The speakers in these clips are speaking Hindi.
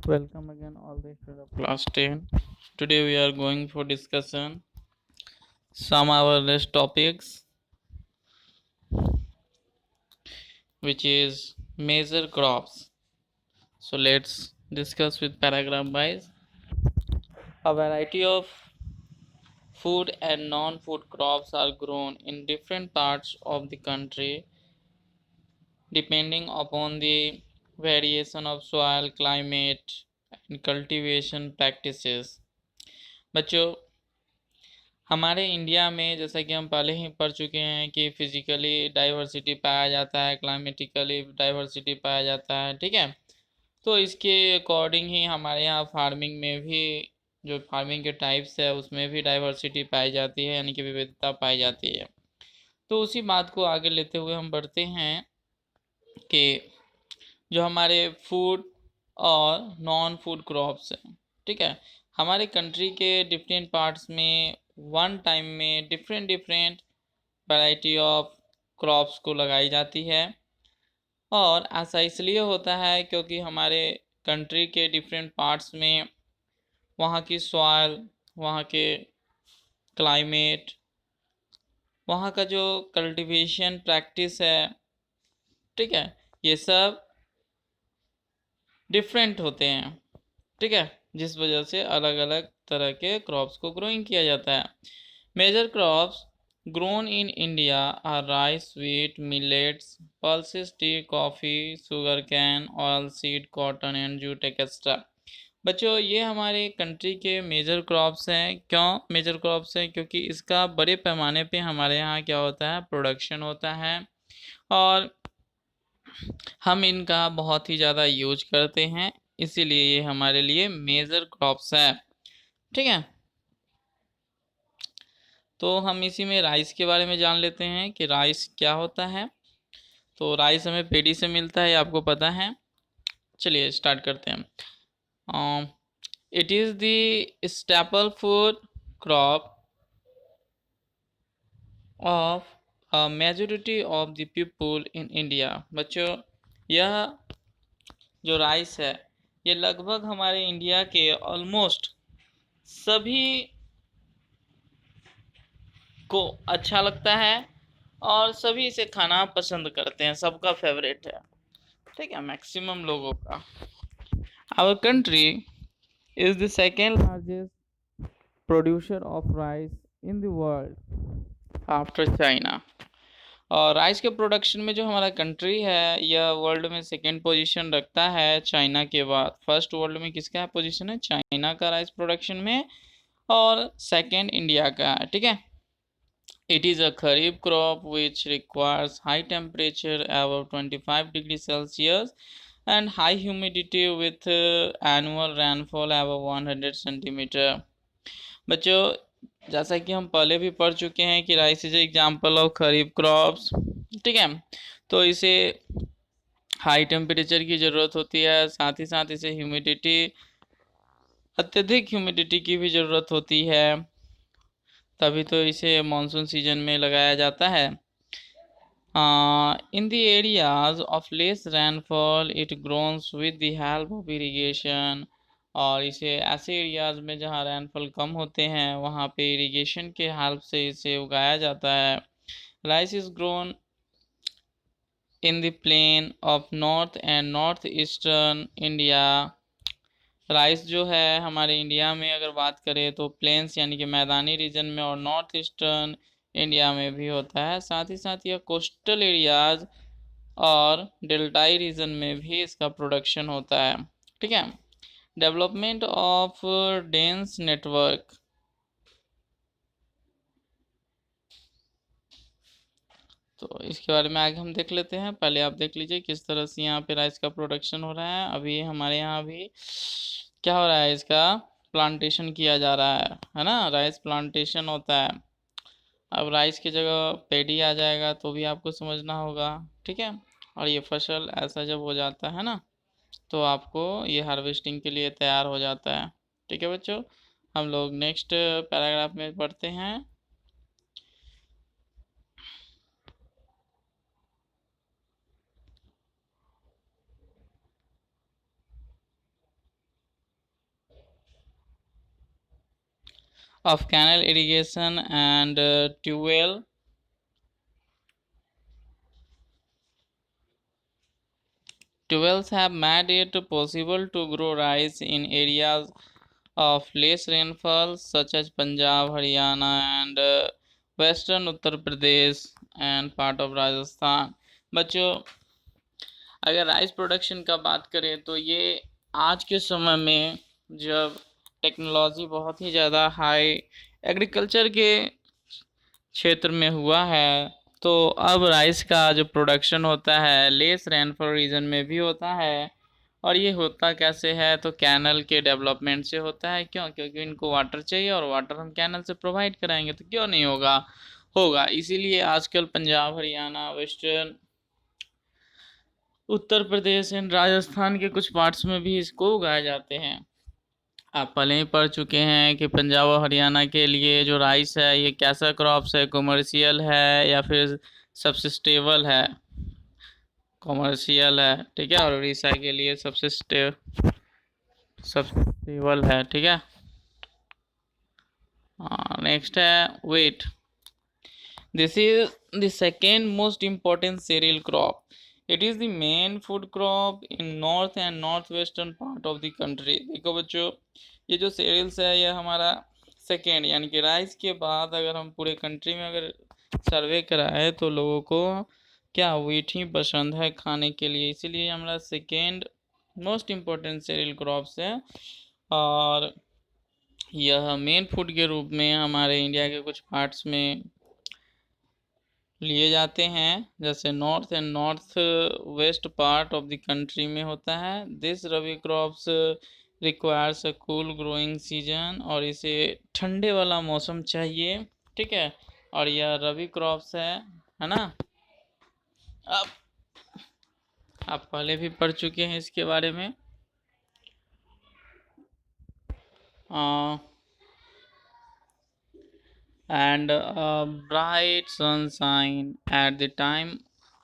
Welcome again all the students of class 10. Today we are going for discussion some our list topics, which is major crops. So let's discuss with paragraph wise. A variety of food and non-food crops are grown in different parts of the country depending upon the variation of soil, climate and cultivation practices. बच्चों, हमारे इंडिया में जैसा कि हम पहले ही पढ़ चुके हैं कि फिजिकली डाइवर्सिटी पाया जाता है, क्लाइमेटिकली डाइवर्सिटी पाया जाता है, ठीक है। तो इसके अकॉर्डिंग ही हमारे यहाँ फार्मिंग में भी जो फार्मिंग के टाइप्स है उसमें भी डाइवर्सिटी पाई जाती है, यानी कि विविधता पाई जाती है। तो उसी बात को आगे लेते हुए हम बढ़ते हैं कि जो हमारे फूड और नॉन फूड क्रॉप्स हैं, ठीक है, हमारे कंट्री के डिफरेंट पार्ट्स में वन टाइम में different different variety of crops को लगाई जाती है। और ऐसा इसलिए होता है क्योंकि हमारे कंट्री के डिफरेंट पार्ट्स में वहाँ की सॉइल, वहाँ के क्लाइमेट, वहाँ का जो कल्टीवेशन प्रैक्टिस है, ठीक है, ये सब डिफरेंट होते हैं, ठीक है, जिस वजह से अलग अलग तरह के क्रॉप्स को ग्रोइंग किया जाता है। Major crops grown in India are rice, wheat, millets, pulses, tea, coffee, sugar cane, oil seed, cotton and jute etcetera. बच्चों, ये हमारे कंट्री के मेजर क्रॉप्स हैं। क्यों मेजर क्रॉप्स हैं? क्योंकि इसका बड़े पैमाने पे हमारे यहाँ क्या होता है, प्रोडक्शन होता है और हम इनका बहुत ही ज़्यादा यूज करते हैं, इसीलिए ये हमारे लिए मेजर क्रॉप्स है, ठीक है। तो हम इसी में राइस के बारे में जान लेते हैं कि राइस क्या होता है। तो राइस हमें पेड़ी से मिलता है, आपको पता है। चलिए स्टार्ट करते हैं। It is the staple food crop of majority of the people in India. बच्चों, यह जो राइस है ये लगभग हमारे इंडिया के ऑलमोस्ट सभी को अच्छा लगता है और सभी इसे खाना पसंद करते हैं, सबका फेवरेट है, ठीक है, मैक्सिमम लोगों का। Our country is the second largest producer of rice in the world after China. और राइस के प्रोडक्शन में जो हमारा कंट्री है यह वर्ल्ड में सेकेंड पोजीशन रखता है चाइना के बाद। फर्स्ट वर्ल्ड में किसका पोजीशन है? चाइना का राइस प्रोडक्शन में, और सेकेंड इंडिया का है, ठीक है। It is a kharif crop which requires high temperature above 25 degrees Celsius and high humidity with annual rainfall above 100 centimeter. बच्चों, जैसा कि हम पहले भी पढ़ चुके हैं कि rice is example of kharif crops, ठीक है। तो इसे हाई टेम्परेचर की ज़रूरत होती है, साथ ही साथ इसे ह्यूमिडिटी, अत्यधिक ह्यूमिडिटी की भी ज़रूरत होती है, तभी तो इसे मानसून सीजन में लगाया जाता है। In the areas of less rainfall it grows with the help of irrigation। और इसे ऐसे एरियाज में जहाँ रेनफॉल कम होते हैं वहाँ पे इरिगेशन के हेल्प से इसे उगाया जाता है। Rice is grown in the plain of north and north eastern India. Rice जो है हमारे इंडिया में अगर बात करें तो प्लेन्स यानी कि मैदानी रीजन में और नॉर्थ ईस्टर्न इंडिया में भी होता है, साथ ही साथ यह कोस्टल एरियाज और डेल्टाई रीजन में भी इसका प्रोडक्शन होता है, ठीक है। Development of dense network. तो इसके बारे में आगे हम देख लेते हैं, पहले आप देख लीजिए किस तरह से यहाँ पे राइस का प्रोडक्शन हो रहा है। अभी हमारे यहाँ भी क्या हो रहा है, इसका प्लांटेशन किया जा रहा है ना, राइस प्लांटेशन होता है। अब राइस की जगह पेडी आ जाएगा तो भी आपको समझना होगा, ठीक है। और ये फसल ऐसा जब हो जाता है ना तो आपको ये हार्वेस्टिंग के लिए तैयार हो जाता है, ठीक है बच्चों। हम लोग नेक्स्ट पैराग्राफ में पढ़ते हैं। of canal irrigation and tube wells have made it possible to grow rice in areas of less rainfall such as Punjab, Haryana and western Uttar Pradesh and part of Rajasthan. बच्चों, अगर राइस प्रोडक्शन का बात करें तो ये आज के समय में जब टेक्नोलॉजी बहुत ही ज़्यादा हाई एग्रीकल्चर के क्षेत्र में हुआ है, तो अब राइस का जो प्रोडक्शन होता है लेस रेनफॉल रीजन में भी होता है। और ये होता कैसे है, तो कैनल के डेवलपमेंट से होता है। क्यों? क्योंकि इनको वाटर चाहिए और वाटर हम कैनल से प्रोवाइड कराएंगे, तो क्यों नहीं होगा, होगा। इसीलिए आजकल पंजाब, हरियाणा, वेस्टर्न उत्तर प्रदेश एंड राजस्थान के कुछ पार्ट्स में भी इसको उगाए जाते हैं। आप पहले ही पढ़ चुके हैं कि पंजाब और हरियाणा के लिए जो राइस है ये कैसा क्रॉप्स है, कमर्शियल है या फिर सब्सिस्टेबल है। कमर्शियल है, ठीक है, और उड़ीसा के लिए सब्सिस्टेबल है, ठीक है। नेक्स्ट है wheat. This is the second most important cereal crop. It is the main food crop in north and northwestern part of the country. देखो बच्चों, ये जो cereals है ये हमारा सेकेंड यानी कि राइस के बाद अगर हम पूरे कंट्री में अगर सर्वे कराए तो लोगों को क्या व्हीट ही पसंद है खाने के लिए, इसीलिए हमारा second most important cereal crops है। और यह मेन फूड के रूप में हमारे इंडिया के कुछ पार्ट्स में लिए जाते हैं, जैसे north and north west part of the country में होता है। This rabi crops requires a cool growing season, और इसे ठंडे वाला मौसम चाहिए, ठीक है। और यह रबी क्रॉप्स है ना। अब आप पहले भी पढ़ चुके हैं इसके बारे में। And bright sunshine at the time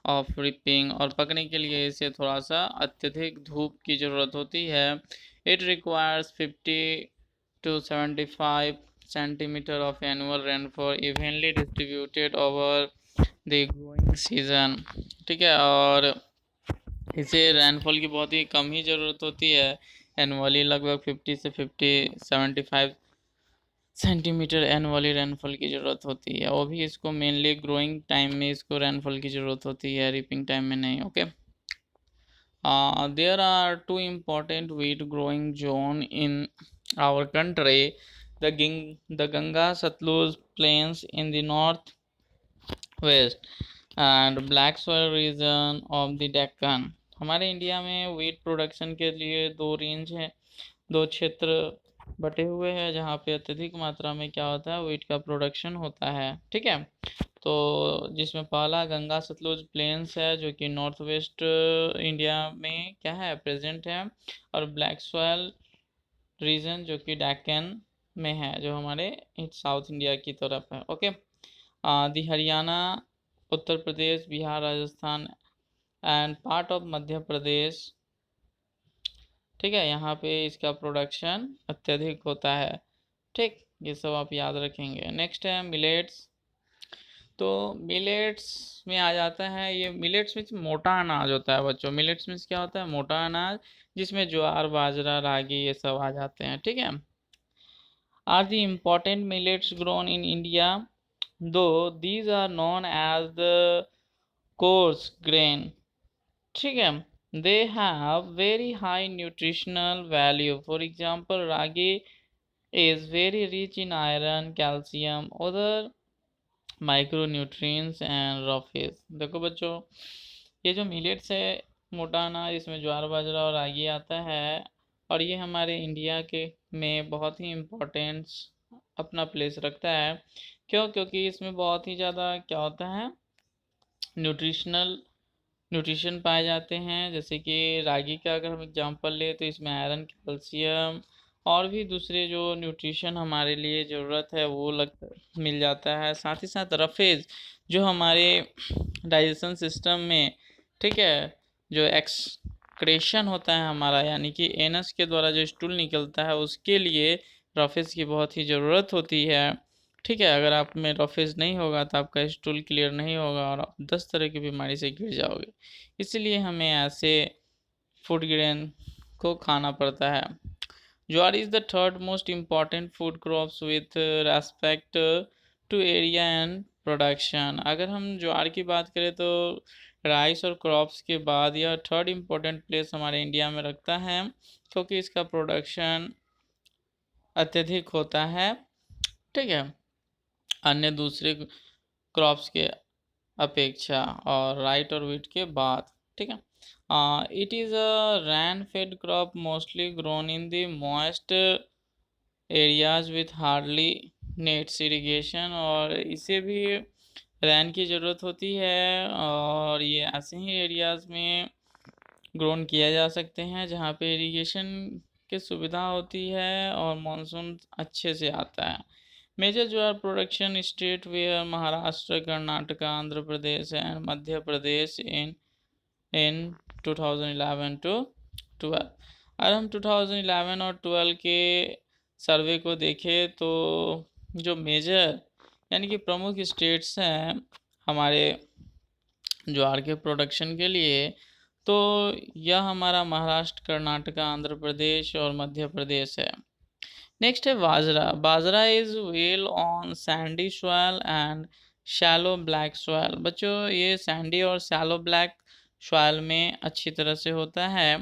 of ripping, और पकने के लिए इसे थोड़ा सा अत्यधिक धूप की ज़रूरत होती है। It requires 50 to 75 centimetre of annual rainfall evenly distributed over the growing season, ठीक है। और इसे रेनफॉल की बहुत ही कम ही ज़रूरत होती है, एनुअली लगभग 50 से 75 सेंटीमीटर एनुअली रेनफॉल की ज़रूरत होती है। वो भी इसको मेनली ग्रोइंग टाइम में इसको रेनफॉल की ज़रूरत होती है, रिपिंग टाइम में नहीं, okay. There are two important wheat growing zone in our country, the Ganga Satluj plains in the north west and black soil region of the Deccan. हमारे इंडिया में व्हीट प्रोडक्शन के लिए दो रेंज हैं, दो क्षेत्र बटे हुए हैं जहाँ पे अत्यधिक मात्रा में क्या होता है, व्हीट का प्रोडक्शन होता है, ठीक है। तो जिसमें पहला गंगा सतलुज प्लेन्स है जो कि नॉर्थ वेस्ट इंडिया में क्या है, प्रेजेंट है। और ब्लैक सॉयल रीजन जो कि डेक्कन में है, जो हमारे साउथ इंडिया की तरफ है, okay. The Haryana, Uttar Pradesh, Bihar, Rajasthan and part of Madhya Pradesh, ठीक है, यहाँ पे इसका प्रोडक्शन अत्यधिक होता है, ठीक। ये सब आप याद रखेंगे। नेक्स्ट है मिलेट्स। तो मिलेट्स में आ जाता है, ये मिलेट्स में मोटा अनाज होता है बच्चों। मिलेट्स में क्या होता है, मोटा अनाज, जिसमें ज्वार, बाजरा, रागी ये सब आ जाते हैं, ठीक है। Are the important millets grown in India, though these are known as the coarse grain, ठीक है। They have very high nutritional value. For example ragi is very rich in iron, calcium, other micronutrients and roughage. देखो बच्चों, ये जो मिलेट्स है, मोटा अनाज, इसमें ज्वार, बाजरा और रागी आता है, और ये हमारे इंडिया के में बहुत ही इम्पोर्टेंस अपना प्लेस रखता है। क्यों? क्योंकि इसमें बहुत ही ज़्यादा क्या होता है, न्यूट्रिशन पाए जाते हैं। जैसे कि रागी का अगर हम एग्जांपल ले तो इसमें आयरन, कैल्शियम और भी दूसरे जो न्यूट्रिशन हमारे लिए ज़रूरत है वो मिल जाता है। साथ ही साथ रफेज जो हमारे डाइजेशन सिस्टम में, ठीक है, जो एक्सक्रेशन होता है हमारा, यानी कि एनस के द्वारा जो स्टूल निकलता है उसके लिए रफेज की बहुत ही ज़रूरत होती है। ठीक है, अगर आप में रफेज नहीं होगा तो आपका स्टूल क्लियर नहीं होगा और आप 10 तरह की बीमारी से घिर जाओगे। इसलिए हमें ऐसे फूड ग्रेन को खाना पड़ता है। Jowar is the third most important food crops with respect to area and production. अगर हम ज्वार की बात करें तो राइस और क्रॉप्स के बाद यह थर्ड इम्पोर्टेंट प्लेस हमारे इंडिया में रखता है, क्योंकि इसका प्रोडक्शन अत्यधिक होता है। ठीक है, अन्य दूसरे क्रॉप्स के अपेक्षा और राइट और वीट के बाद। ठीक है, it is a rain fed crop mostly grown in the moist areas with hardly nets irrigation. और इसे भी रैन की ज़रूरत होती है और ये ऐसे ही एरियाज़ में ग्रोन किया जा सकते हैं जहाँ पे इरिगेशन की सुविधा होती है और मानसून अच्छे से आता है। Major jowar production state were Maharashtra, Karnataka, Andhra Pradesh and Madhya Pradesh in 2011 to 12। अगर हम 2011 और 12 के सर्वे को देखें तो जो मेजर यानी कि प्रमुख स्टेट्स हैं हमारे ज्वार के प्रोडक्शन के लिए, तो यह हमारा महाराष्ट्र, कर्नाटका, आंध्र प्रदेश और मध्य प्रदेश है। नेक्स्ट है bajra. Bajra is well on sandy soil and shallow black soil. बच्चों, ये सैंडी और शैलो ब्लैक सॉइल में अच्छी तरह से होता है।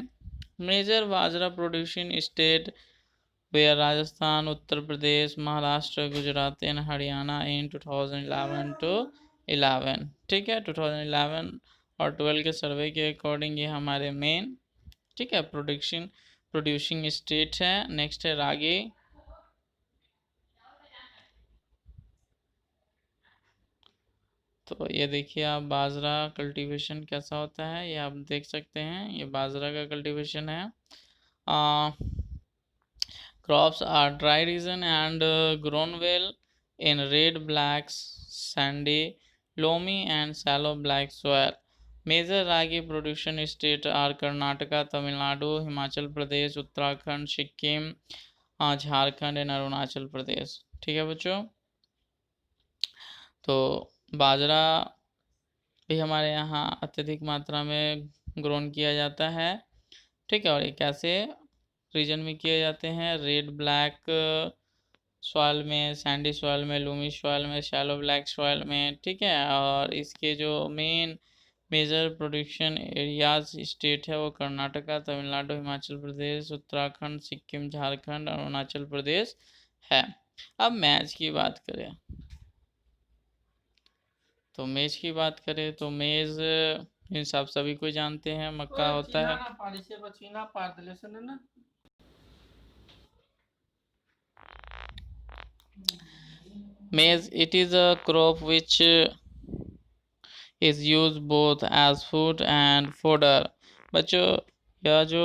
Major bajra producing state were Rajasthan, Uttar Pradesh, Maharashtra, Gujarat and Haryana in 2011 to 11। ठीक है, 2011 और 12 के सर्वे के अकॉर्डिंग ये हमारे मेन, ठीक है, प्रोड्यूसिंग स्टेट है। नेक्स्ट है रागी। तो ये देखिए आप, बाजरा कल्टीवेशन कैसा होता है ये आप देख सकते हैं, ये बाजरा का कल्टीवेशन है। Crops are dry region and grown well in red, black, sandy, loamy and shallow black soil. Major ragi production state are Karnataka, Tamil Nadu, Himachal Pradesh, Uttarakhand, Sikkim, Jharkhand and Arunachal Pradesh. ठीक है बच्चों, तो बाजरा भी हमारे यहाँ अत्यधिक मात्रा में ग्रोन किया जाता है। ठीक है, और ये कैसे रीजन में किए जाते हैं? रेड ब्लैक सॉइल में, सैंडी सॉइल में, लूमी सॉइल में, शैलो ब्लैक सॉइल में। ठीक है, और इसके जो main major production areas state है वो कर्नाटका, तमिलनाडु, हिमाचल प्रदेश, उत्तराखंड, सिक्किम, झारखंड, अरुणाचल प्रदेश है। अब मैच की बात करें तो मेज की बात करें तो मेज मीन्स आप सभी को जानते हैं, मक्का होता है। Maize, it is a crop which is used both as food and fodder। बच्चों, यह जो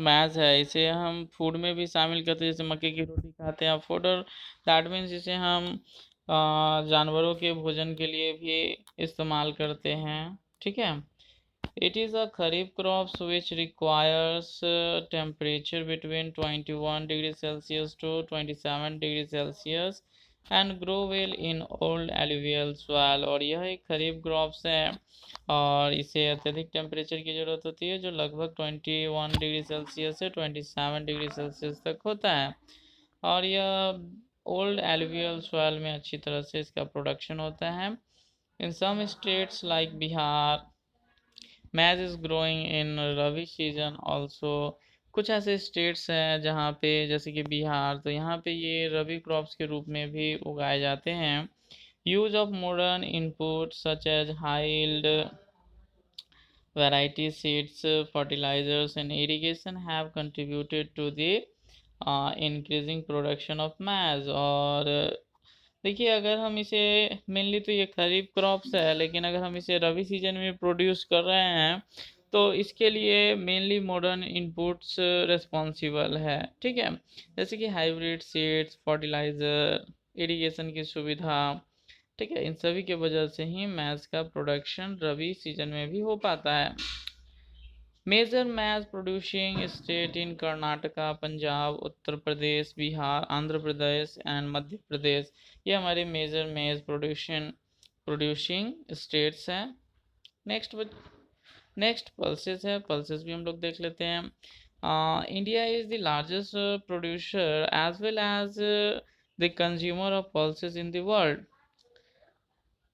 मैज है इसे हम फूड में भी शामिल करते हैं, जैसे मक्के की रोटी खाते हैं। फोडर दैट मीन्स इसे हम जानवरों के भोजन के लिए भी इस्तेमाल करते हैं। ठीक है, it is a kharif crops which requires temperature between 21 degrees Celsius to 27 degrees Celsius and grow well in old alluvial soil। और यह एक खरीफ क्रॉप्स है और इसे अत्यधिक टेम्परेचर की ज़रूरत होती है, जो लगभग 21 डिग्री सेल्सियस से 27 डिग्री सेल्सियस तक होता है। और यह ओल्ड एलुवियल सॉइल में अच्छी तरह से इसका प्रोडक्शन होता है। In some states like Bihar, maize is growing in rabi season also. कुछ ऐसे स्टेट्स हैं जहाँ पे, जैसे कि बिहार, तो यहाँ पे ये रवि क्रॉप्स के रूप में भी उगाए जाते हैं। Use of modern input such as high yield variety seeds, fertilizers and irrigation have contributed to the increasing production of maize। और देखिए, अगर हम इसे मेनली, तो ये खरीफ क्रॉप्स है, लेकिन अगर हम इसे रबी सीजन में प्रोड्यूस कर रहे हैं तो इसके लिए मेनली मॉडर्न इनपुट्स रिस्पॉन्सिबल है। ठीक है, जैसे कि हाइब्रिड सीड्स, फर्टिलाइज़र, इरिगेशन की सुविधा। ठीक है, इन सभी के वजह से ही मैज का प्रोडक्शन रबी सीजन में भी हो पाता है। Major maize producing state in Karnataka, Punjab, Uttar Pradesh, Bihar, Andhra Pradesh and Madhya Pradesh. ये हमारे मेजर मैच प्रोड्यूसिंग स्टेट्स हैं। नेक्स्ट पल्सेस है, पल्सेस भी हम लोग देख लेते हैं। India is the largest producer as well as the consumer of pulses in the world.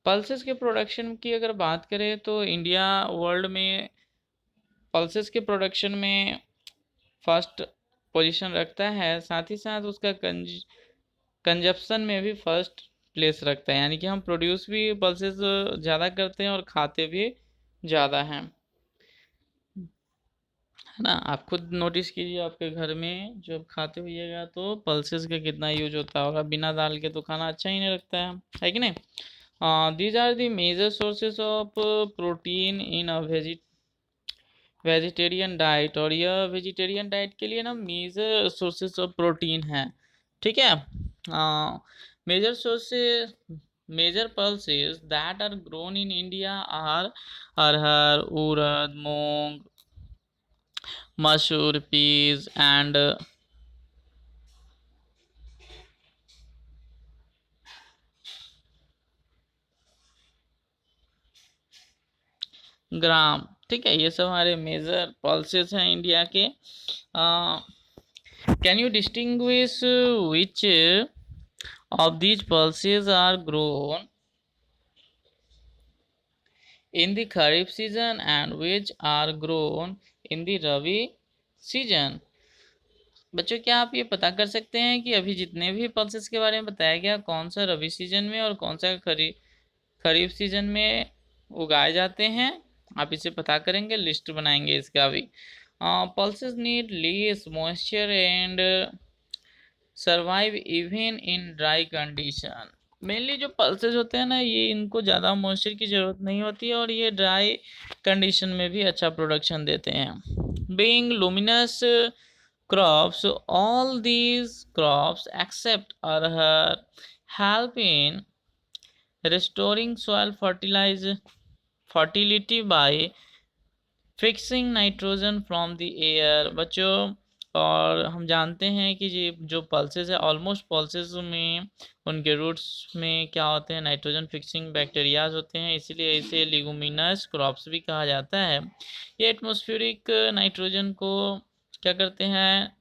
Pulses के प्रोडक्शन की अगर बात करें तो इंडिया वर्ल्ड में पल्सेस के प्रोडक्शन में फर्स्ट पोजीशन रखता है, साथ ही साथ उसका कंजप्शन में भी फर्स्ट प्लेस रखता है, यानी कि हम प्रोड्यूस भी पल्सेस ज़्यादा करते हैं और खाते भी ज़्यादा हैं, है ना। आप खुद नोटिस कीजिए आपके घर में जब खाते होइएगा तो पल्सेस का कितना यूज होता होगा, बिना दाल के तो खाना अच्छा ही नहीं लगता है कि नहीं। These are the major sources of protein in a vegetarian diet, और यह वेजिटेरियन डाइट के लिए ना मेजर सोर्सेस ऑफ प्रोटीन है, ठीक है। Major sources major pulses that are grown in India are arhar, urad, moong, masoor, peas and gram, ठीक है। ये सब हमारे मेजर pulses हैं इंडिया के। Can you distinguish which of these pulses are grown in the Kharif season and which are grown in the Rabi season? बच्चों, क्या आप ये पता कर सकते हैं कि अभी जितने भी पल्सेस के बारे में बताया गया कौन सा रबी सीजन में और कौन सा खरीफ सीजन में उगाए जाते हैं? आप इसे पता करेंगे, लिस्ट बनाएंगे इसका भी। Pulses need lease moisture and survive even in dry condition. Mainly जो पल्सेस होते हैं ना, ये इनको ज़्यादा मॉइस्चर की ज़रूरत नहीं होती है और ये ड्राई कंडीशन में भी अच्छा प्रोडक्शन देते हैं। Being luminous crops, all these crops except arhar help in restoring soil fertility by fixing nitrogen from the air। बच्चों, और हम जानते हैं कि ये जो पल्सेस है, ऑलमोस्ट पल्सेस में उनके रूट्स में क्या होते हैं, नाइट्रोजन फिक्सिंग बैक्टीरियाज होते हैं, इसीलिए इसे लिगुमिनस क्रॉप्स भी कहा जाता है। ये एटमॉस्फेरिक नाइट्रोजन को क्या करते हैं,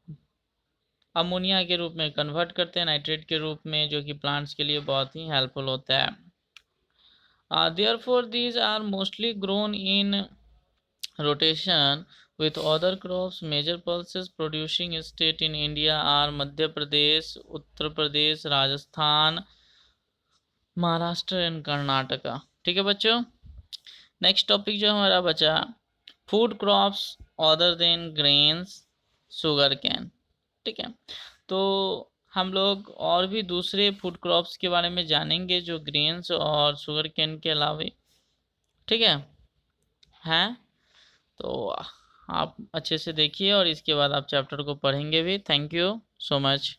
अमोनिया के रूप में कन्वर्ट करते हैं नाइट्रेट के रूप में, जो कि प्लांट्स के लिए बहुत ही हेल्पफुल होता है। Therefore these are mostly grown in rotation with other crops। Major pulses producing state in India are Madhya Pradesh, Uttar Pradesh, Rajasthan, Maharashtra and Karnataka, ठीक है बच्चों। नेक्स्ट टॉपिक जो हमारा बचा, food crops other than grains, sugar cane, ठीक है। तो हम लोग और भी दूसरे फूड क्रॉप्स के बारे में जानेंगे जो ग्रेन्स और शुगर कैन के अलावा, ठीक है। हैं तो आप अच्छे से देखिए और इसके बाद आप चैप्टर को पढ़ेंगे भी। Thank you so much.